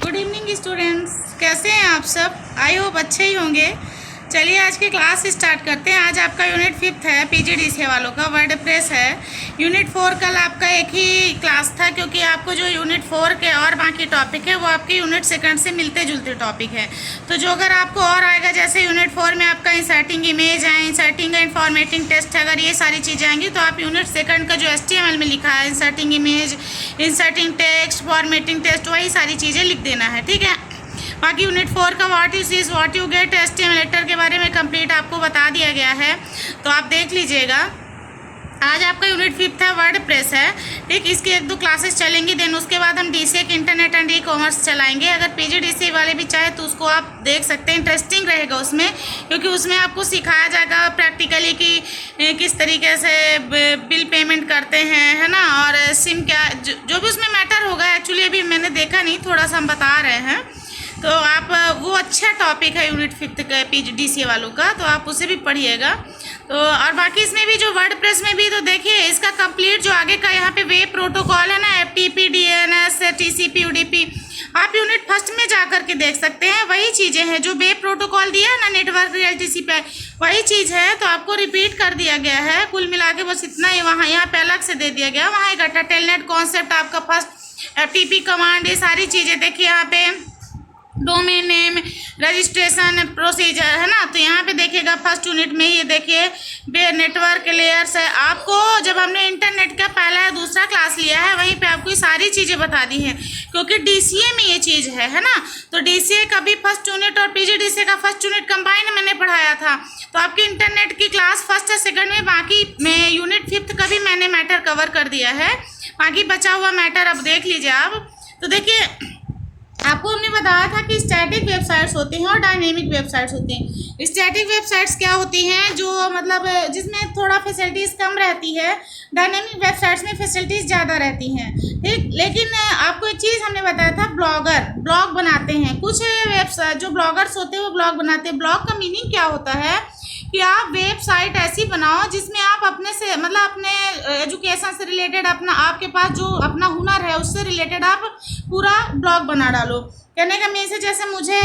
Good evening students, कैसे हैं आप सब? आई होप अच्छे ही होंगे। चलिए आज की क्लास स्टार्ट करते हैं। आज आपका यूनिट 5 है, पीजीडीसीए वालों का वर्डप्रेस है। यूनिट 4 कल आपका एक ही क्लास था, क्योंकि आपको जो यूनिट 4 के और बाकी टॉपिक है वो आपके यूनिट 2 से मिलते जुलते टॉपिक है। तो जो अगर आपको और आएगा, जैसे यूनिट 4 में आपका इंसर्टिंग इमेज है, इंसर्टिंग एंड फॉर्मेटिंग टेस्ट है, अगर ये सारी चीज़ें आएंगी तो आप यूनिट 2 का जो HTML में लिखा है, inserting image, inserting text, formatting text, वही सारी चीज़ें लिख देना है, ठीक है। बाकी यूनिट 4 का what you see what you get HTML letter के बारे में कंप्लीट आपको बता दिया गया है, तो आप देख लीजिएगा। आज आपका यूनिट 5 है, वर्डप्रेस है, ठीक। इसकी 1-2 क्लासेस चलेंगी, देन उसके बाद हम डीसीए के इंटरनेट एंड ई-कॉमर्स चलाएंगे। अगर पीजीडीसीए वाले भी चाहे तो उसको आप देख सकते हैं, इंटरेस्टिंग रहेगा उसमें, क्योंकि उसमें आपको सिखाया जाएगा प्रैक्टिकली कि किस तरीके से बिल पेमेंट करते हैं, है ना, और सिम क्या, जो भी उसमें मैटर होगा। एक्चुअली अभी मैंने देखा नहीं, थोड़ा सा हम बता रहे हैं, तो आप वो अच्छा टॉपिक है यूनिट 5 का पीजीडीसीए वालों का, तो आप उसे भी पढ़िएगा। तो और बाकी इसमें भी जो वर्डप्रेस में भी, तो देखिए इसका कंप्लीट जो आगे का यहाँ पे वेब प्रोटोकॉल है ना, FTP, DNS, TCP, UDP, आप यूनिट 1 में जा कर के देख सकते हैं। वही चीज़ें हैं जो वेब प्रोटोकॉल दिया है ना, नेटवर्क रियलिटी पे, वही चीज़ है। तो आपको रिपीट कर दिया गया है, कुल मिला के बस इतना ही। वहाँ यहाँ पे अलग से दे दिया गया, वहाँ एक टेलनेट कॉन्सेप्ट आपका फर्स्ट, FTP कमांड, ये सारी चीज़ें देखिए यहाँ पे, डोमेन नेम, रजिस्ट्रेशन प्रोसीजर, है ना। तो यहाँ पे देखिएगा फर्स्ट यूनिट में ये देखिए नेटवर्क लेयर्स है। आपको जब हमने इंटरनेट का पहला या दूसरा क्लास लिया है, वहीं पे आपको ये सारी चीज़ें बता दी हैं, क्योंकि डीसीए में ये चीज़ है ना। तो डीसीए का भी फर्स्ट यूनिट और पीजीडीसीए का फर्स्ट यूनिट कंबाइन मैंने पढ़ाया था। तो आपकी इंटरनेट की क्लास फर्स्ट या सेकंड में, बाकी में यूनिट 5 का भी मैंने मैटर कवर कर दिया है। बाकी बचा हुआ मैटर अब देख लीजिए आप। तो देखिए आपको हमने बताया था कि स्टैटिक वेबसाइट्स होते हैं और डायनेमिक वेबसाइट्स होते हैं। स्टैटिक वेबसाइट्स क्या होती हैं, जो मतलब जिसमें थोड़ा फैसिलिटीज़ कम रहती है। डायनेमिक वेबसाइट्स में फैसिलिटीज़ ज़्यादा रहती हैं, ठीक। लेकिन आपको एक चीज़ हमने बताया था, ब्लॉग बनाते हैं। कुछ वेबसाइट जो ब्लॉगर्स होते हैं वो ब्लॉग बनाते हैं। ब्लॉग का मीनिंग क्या होता है कि आप वेबसाइट ऐसी बनाओ जिसमें आप अपने से, मतलब अपने एजुकेशन से रिलेटेड, अपना आपके पास जो अपना हुनर है उससे रिलेटेड आप पूरा ब्लॉग बना डालो। कहने का मीन्स है, जैसे मुझे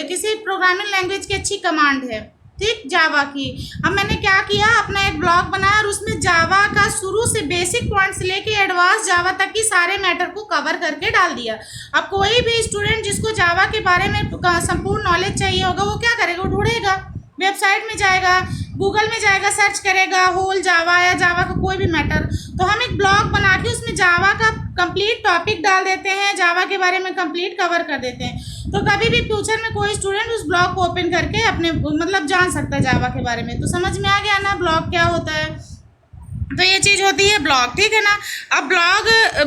किसी प्रोग्रामिंग लैंग्वेज की अच्छी कमांड है, ठीक, जावा की। अब मैंने क्या किया, अपना एक ब्लॉग बनाया और उसमें जावा का शुरू से बेसिक पॉइंट से लेके एडवांस जावा तक की सारे मैटर को कवर करके डाल दिया। अब कोई भी स्टूडेंट जिसको जावा के बारे में संपूर्ण नॉलेज चाहिए होगा, वो क्या करेगा, वो ढूंढेगा, वेबसाइट में जाएगा, गूगल में जाएगा, सर्च करेगा होल जावा या जावा का कोई भी मैटर। तो हम एक ब्लॉग बना के उसमें जावा का कंप्लीट टॉपिक डाल देते हैं, जावा के बारे में कंप्लीट कवर कर देते हैं। तो कभी भी फ्यूचर में कोई स्टूडेंट उस ब्लॉग को ओपन करके अपने मतलब जान सकता है जावा के बारे में। तो समझ में आ गया ना ब्लॉग क्या होता है। तो ये चीज़ होती है ब्लॉग, ठीक है ना। अब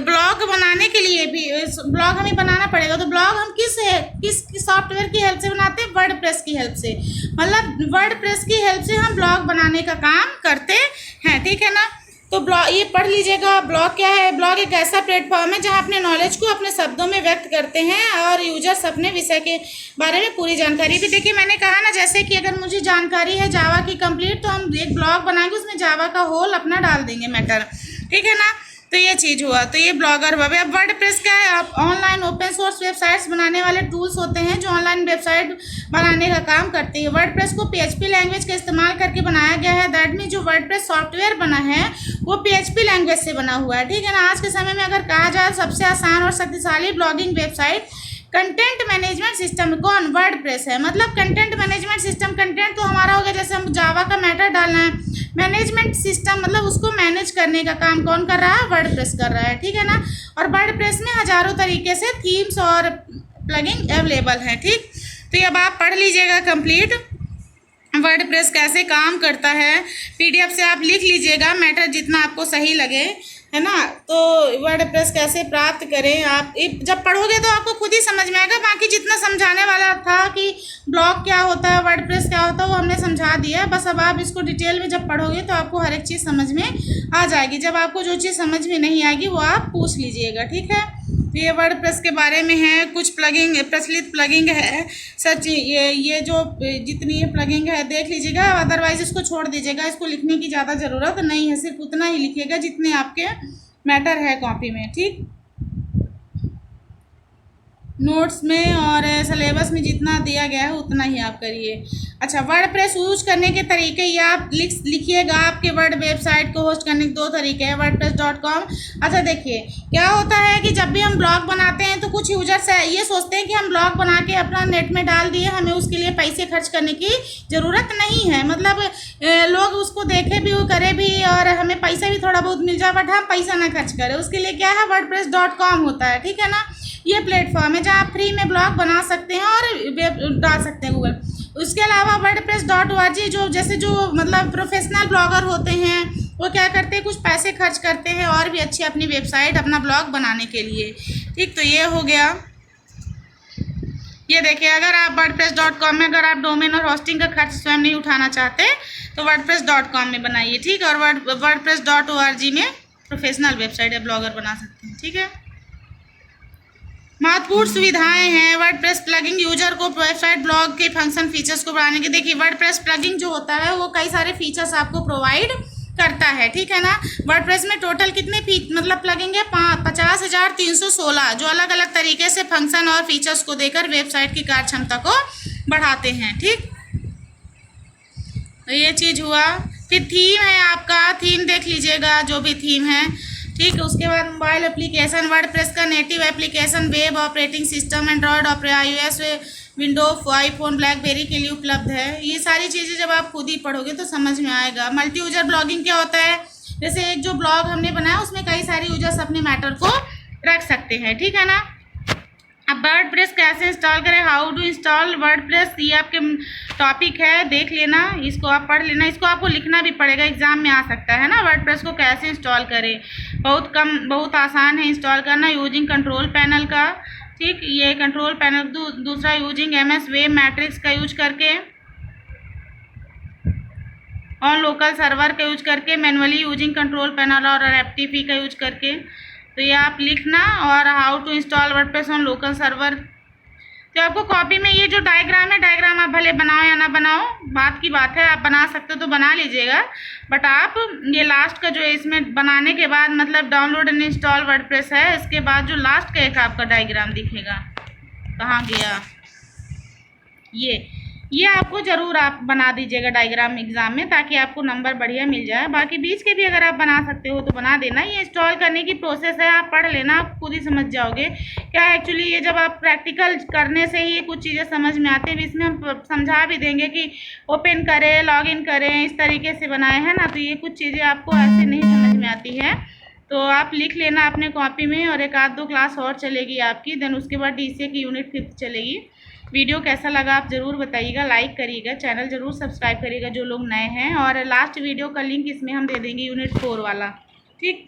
ब्लॉग बनाने के लिए भी ब्लॉग हमें बनाना पड़ेगा। तो ब्लॉग हम किस सॉफ्टवेयर की हेल्प से बनाते हैं, वर्डप्रेस की हेल्प से। मतलब वर्डप्रेस की हेल्प से हम ब्लॉग बनाने का काम करते हैं, ठीक है ना। तो ब्लॉग ये पढ़ लीजिएगा, ब्लॉग क्या है। ब्लॉग एक ऐसा प्लेटफॉर्म है जहाँ अपने नॉलेज को अपने शब्दों में व्यक्त करते हैं और यूजर्स अपने विषय के बारे में पूरी जानकारी भी। देखिए मैंने कहा ना, जैसे कि अगर मुझे जानकारी है जावा की कंप्लीट, तो हम एक ब्लॉग बनाएंगे, उसमें जावा का होल अपना डाल देंगे मैटर, ठीक है ना। तो ये चीज़ हुआ। तो ये ब्लॉगर हुआ। अब वर्डप्रेस क्या है, आप ऑनलाइन ओपन सोर्स वेबसाइट्स बनाने वाले टूल्स होते हैं जो ऑनलाइन वेबसाइट बनाने का काम करते हैं। वर्डप्रेस को PHP लैंग्वेज का इस्तेमाल करके बनाया गया है। दैट मीन जो वर्डप्रेस सॉफ्टवेयर बना है वो PHP लैंग्वेज से बना हुआ है, ठीक है ना। आज के समय में अगर कहा जाए सबसे आसान और शक्तिशाली blogging website content management system कौन, वर्डप्रेस है। मतलब कंटेंट मैनेजमेंट सिस्टम, कंटेंट तो हमारा हो गया, जैसे हम जावा का मैटर डालना है, मैनेजमेंट सिस्टम मतलब उसको मैनेज करने का काम कौन कर रहा है, वर्डप्रेस कर रहा है, ठीक है ना। और वर्डप्रेस में हजारों तरीके से थीम्स और प्लगइन अवेलेबल हैं, ठीक। तो ये अब आप पढ़ लीजिएगा कंप्लीट वर्डप्रेस कैसे काम करता है। PDF से आप लिख लीजिएगा मैटर जितना आपको सही लगे, है ना। तो वर्डप्रेस कैसे प्राप्त करें, आप जब पढ़ोगे तो आपको खुद ही समझ में आएगा। बाकी जितना समझाने वाला था कि ब्लॉग क्या होता है, वर्डप्रेस क्या होता है, वो हमने समझा दिया है। बस अब आप इसको डिटेल में जब पढ़ोगे तो आपको हर एक चीज़ समझ में आ जाएगी। जब आपको जो चीज़ समझ में नहीं आएगी वो आप पूछ लीजिएगा, ठीक है। तो ये वर्डप्रेस के बारे में है। कुछ प्लगिंग, प्रचलित प्लगिंग है सच, ये जो जितनी ये प्लगिंग है देख लीजिएगा, अदरवाइज इसको छोड़ दीजिएगा। इसको लिखने की ज़्यादा ज़रूरत नहीं है, सिर्फ उतना ही लिखिएगा जितने आपके मैटर है कॉपी में, ठीक। नोट्स में और सिलेबस में जितना दिया गया है उतना ही आप करिए। अच्छा, वर्डप्रेस यूज करने के तरीके ये आप लिखिएगा। आपके वर्ड वेबसाइट को होस्ट करने के 2 तरीके हैं, wordpress.com। अच्छा देखिए, क्या होता है कि जब भी हम ब्लॉग बनाते हैं तो कुछ यूजर्स ये सोचते हैं कि हम ब्लॉग बना के अपना नेट में डाल दिए, हमें उसके लिए पैसे खर्च करने की ज़रूरत नहीं है। मतलब लोग उसको देखे भी, करे भी और हमें पैसा भी थोड़ा बहुत मिल जाए, बट हम पैसा ना खर्च करें। उसके लिए क्या है, wordpress.com होता है, ठीक है ना। ये प्लेटफॉर्म है जहाँ आप फ्री में ब्लॉग बना सकते हैं और वेब डाल सकते हैं गूगल। उसके अलावा wordpress.org जो जैसे जो मतलब प्रोफेशनल ब्लॉगर होते हैं वो क्या करते हैं, कुछ पैसे खर्च करते हैं और भी अच्छी अपनी वेबसाइट, अपना ब्लॉग बनाने के लिए। ठीक, तो ये हो गया। ये देखिए, अगर आप wordpress.com में अगर आप डोमेन और होस्टिंग का खर्च स्वयं नहीं उठाना चाहते तो wordpress.com में बनाइए, ठीक है। और wordpress.org में प्रोफेशनल वेबसाइट या ब्लॉगर बना सकते हैं, ठीक है। महत्वपूर्ण सुविधाएं हैं वर्डप्रेस प्लगइन यूजर को वेबसाइट ब्लॉग के फंक्शन फीचर्स को बढ़ाने के। देखिए, वर्डप्रेस प्लगइन जो होता है वो कई सारे फीचर्स आपको प्रोवाइड करता है, ठीक है ना। वर्डप्रेस में टोटल कितने मतलब प्लगइन है, 50,316, जो अलग अलग तरीके से फंक्शन और फीचर्स को देकर वेबसाइट की कार्य क्षमता को बढ़ाते हैं, ठीक। तो ये चीज़ हुआ। फिर थीम है आपका, थीम देख लीजिएगा जो भी थीम है, ठीक है। उसके बाद मोबाइल एप्लीकेशन, वर्डप्रेस का native application web operating system Android और iOS, विंडो, आईफोन, ब्लैकबेरी के लिए उपलब्ध है। ये सारी चीज़ें जब आप खुद ही पढ़ोगे तो समझ में आएगा। मल्टी यूजर ब्लॉगिंग क्या होता है, जैसे एक जो ब्लॉग हमने बनाया उसमें कई सारे यूजर्स अपने मैटर को रख सकते हैं, ठीक है ना। अब वर्डप्रेस कैसे इंस्टॉल करें, हाउ टू इंस्टॉल वर्डप्रेस, ये आपके टॉपिक है, देख लेना, इसको आप पढ़ लेना। इसको आपको लिखना भी पड़ेगा, एग्जाम में आ सकता है ना। वर्डप्रेस को कैसे इंस्टॉल करें, बहुत आसान है इंस्टॉल करना। यूजिंग कंट्रोल पैनल का, ठीक, ये कंट्रोल पैनल। दूसरा यूजिंग MS वेब मैट्रिक्स का यूज करके, ऑन लोकल सर्वर का यूज करके, मैनुअली यूजिंग कंट्रोल पैनल और FTP का यूज करके। तो ये आप लिखना। और how to install WordPress on local server, तो आपको कॉपी में ये जो डायग्राम है, डायग्राम आप भले बनाओ या ना बनाओ, बात की बात है, आप बना सकते हो तो बना लीजिएगा। बट आप ये लास्ट का जो है इसमें बनाने के बाद मतलब डाउनलोड एंड इंस्टॉल वर्डप्रेस है, इसके बाद जो लास्ट का एक आपका डायग्राम दिखेगा, कहाँ गया ये आपको ज़रूर आप बना दीजिएगा डायग्राम एग्जाम में, ताकि आपको नंबर बढ़िया मिल जाए। बाकी बीच के भी अगर आप बना सकते हो तो बना देना। ये इंस्टॉल करने की प्रोसेस है, आप पढ़ लेना, आप खुद ही समझ जाओगे क्या एक्चुअली। ये जब आप प्रैक्टिकल करने से ही कुछ चीज़ें समझ में आती है। इसमें हम समझा भी देंगे कि ओपन करें, लॉगिन करें, इस तरीके से बनाए हैं ना, तो ये कुछ चीज़ें आपको ऐसे नहीं समझ में आती है। तो आप लिख लेना अपने कॉपी में, और 1-2 क्लास और चलेगी आपकी, देन उसके बाद DCA की यूनिट 5 चलेगी। वीडियो कैसा लगा आप ज़रूर बताइएगा, लाइक करिएगा, चैनल ज़रूर सब्सक्राइब करिएगा जो लोग नए हैं। और लास्ट वीडियो का लिंक इसमें हम दे देंगे यूनिट 4 वाला, ठीक।